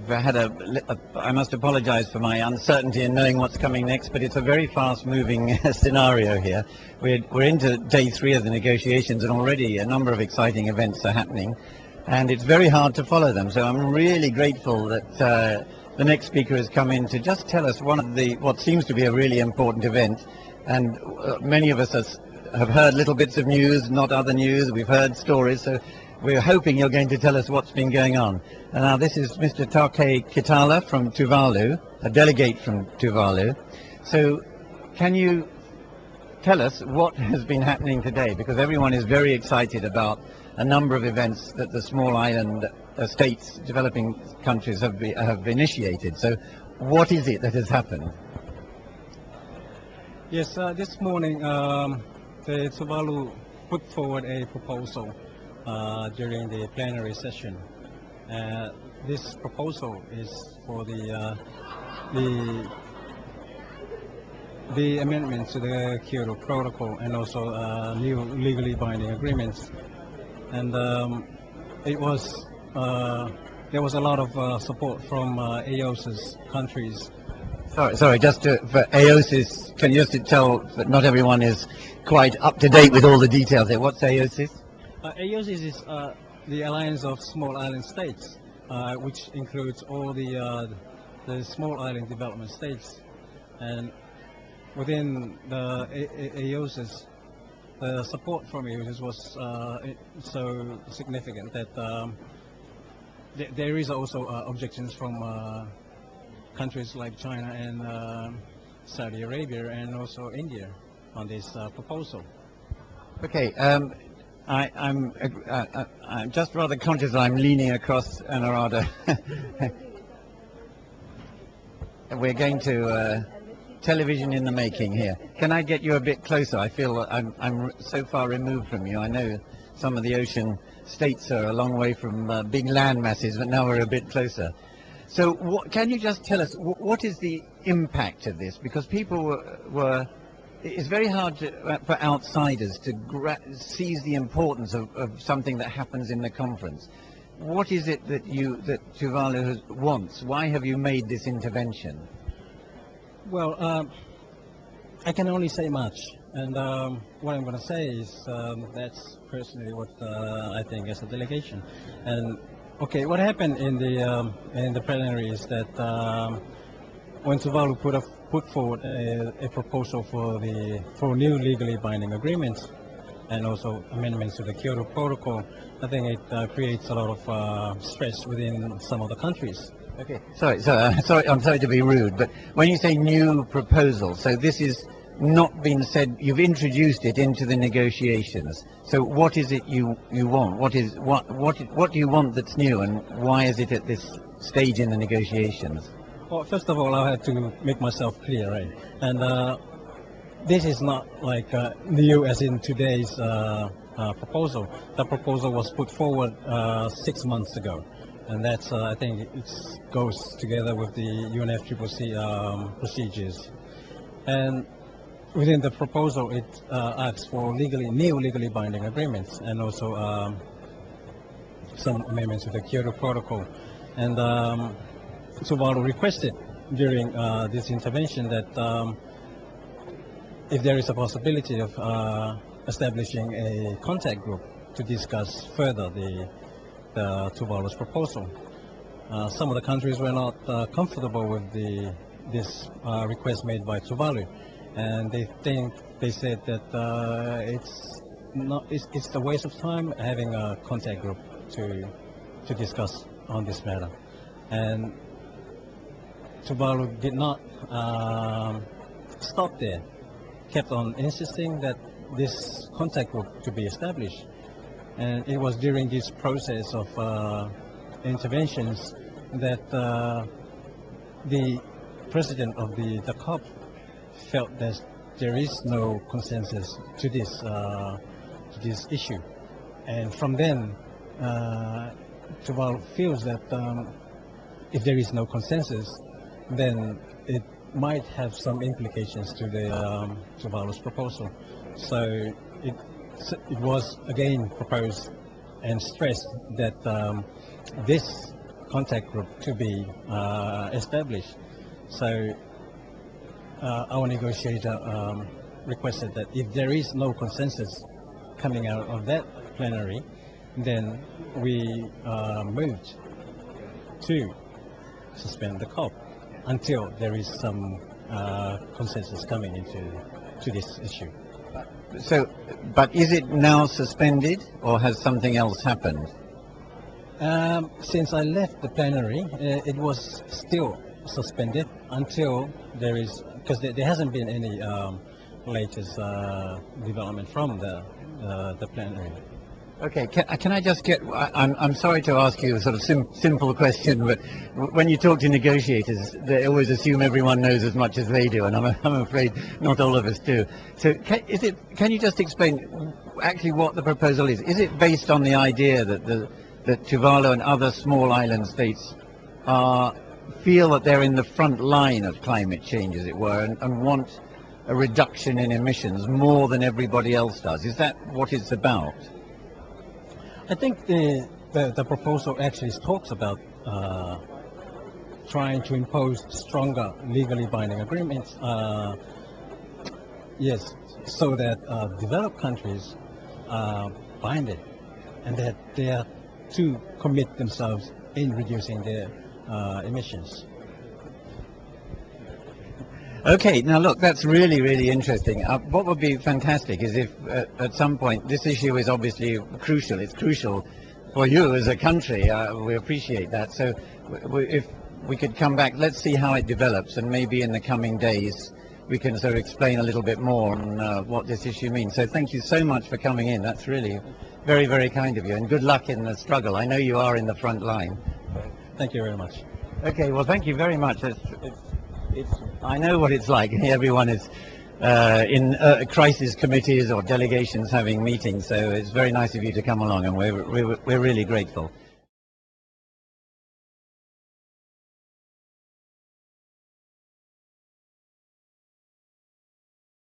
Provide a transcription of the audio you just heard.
I must apologize for my uncertainty in knowing what's coming next, but it's a very fast-moving scenario here. We're into day 3 of the negotiations, and already a number of exciting events are happening, and it's very hard to follow them. So I'm really grateful that the next speaker has come in to just tell us what seems to be a really important event. And many of us have heard little bits of news, not other news. We've heard stories, so we're hoping you're going to tell us what's been going on. And now this is Mr. Taukiei Kitala from Tuvalu, a delegate from Tuvalu. So can you tell us what has been happening today? Because everyone is very excited about a number of events that the small island states, developing countries have initiated. So what is it that has happened? Yes, this morning the Tuvalu put forward a proposal during the plenary session. This proposal is for the amendment to the Kyoto Protocol and also new legally binding agreements. And there was a lot of support from AOSIS countries. Sorry, just for AOSIS, can you just tell that not everyone is quite up to date with all the details there? What's AOSIS? AOSIS is the Alliance of Small Island States, which includes all the small island development states. And within the AOSIS, the support from AOSIS was so significant that there is also objections from countries like China and Saudi Arabia and also India on this proposal. Okay, I'm just rather conscious that I'm leaning across Anurada. We're going to television in the making here. Can I get you a bit closer? I feel I'm so far removed from you. I know some of the ocean states are a long way from big land masses, but now we're a bit closer. So can you just tell us what is the impact of this? Because people it's very hard for outsiders to seize the importance of something that happens in the conference. What is it that Tuvalu wants? Why have you made this intervention? Well, I can only say much, and what I'm going to say is that's personally what I think as a delegation. And okay, what happened in the plenary is that when Tuvalu put forward a proposal for new legally binding agreements and also amendments to the Kyoto Protocol, I think it creates a lot of stress within some of the countries. Okay, sorry, I'm sorry to be rude, but when you say new proposal, so this is not been said, you've introduced it into the negotiations. So what is it you want? What do you want that's new, and why is it at this stage in the negotiations? Well, first of all, I have to make myself clear, right? And this is not like new as in today's proposal. The proposal was put forward 6 months ago. And that's, I think, it goes together with the UNFCCC procedures. And within the proposal, it asks for new legally binding agreements and also some amendments to the Kyoto Protocol. And Tuvalu requested during this intervention that if there is a possibility of establishing a contact group to discuss further the Tuvalu's proposal. Some of the countries were not comfortable with this request made by Tuvalu, and they said that it's a waste of time having a contact group to discuss on this matter. And Tuvalu did not stop there, kept on insisting that this contact group to be established. And it was during this process of interventions that the president of the COP felt that there is no consensus to this issue. And from then, Tuvalu feels that if there is no consensus, then it might have some implications to the Tuvalu's proposal. So it was again proposed and stressed that this contact group to be established. So our negotiator requested that if there is no consensus coming out of that plenary, then we moved to suspend the COP until there is some consensus coming into this issue. So, but is it now suspended, or has something else happened? Since I left the plenary, it was still suspended until there is, because there hasn't been any latest development from the plenary. Okay, can I just get, I'm sorry to ask you a sort of simple question, but when you talk to negotiators, they always assume everyone knows as much as they do, and I'm afraid not all of us do. So can you just explain actually what the proposal is? Is it based on the idea that Tuvalu and other small island states feel that they're in the front line of climate change, as it were, and want a reduction in emissions more than everybody else does? Is that what it's about? I think the proposal actually talks about trying to impose stronger legally binding agreements, yes, so that developed countries are binded and that they are to commit themselves in reducing their emissions. Okay, now look, that's really, really interesting. What would be fantastic is if at some point, this issue is obviously crucial. It's crucial for you as a country. We appreciate that. So if we could come back, let's see how it develops, and maybe in the coming days we can sort of explain a little bit more on what this issue means. So thank you so much for coming in. That's really very, very kind of you, and good luck in the struggle. I know you are in the front line. Thank you very much. Okay, well, thank you very much. I know what it's like. Everyone is in crisis committees or delegations having meetings, so it's very nice of you to come along, and we're really grateful.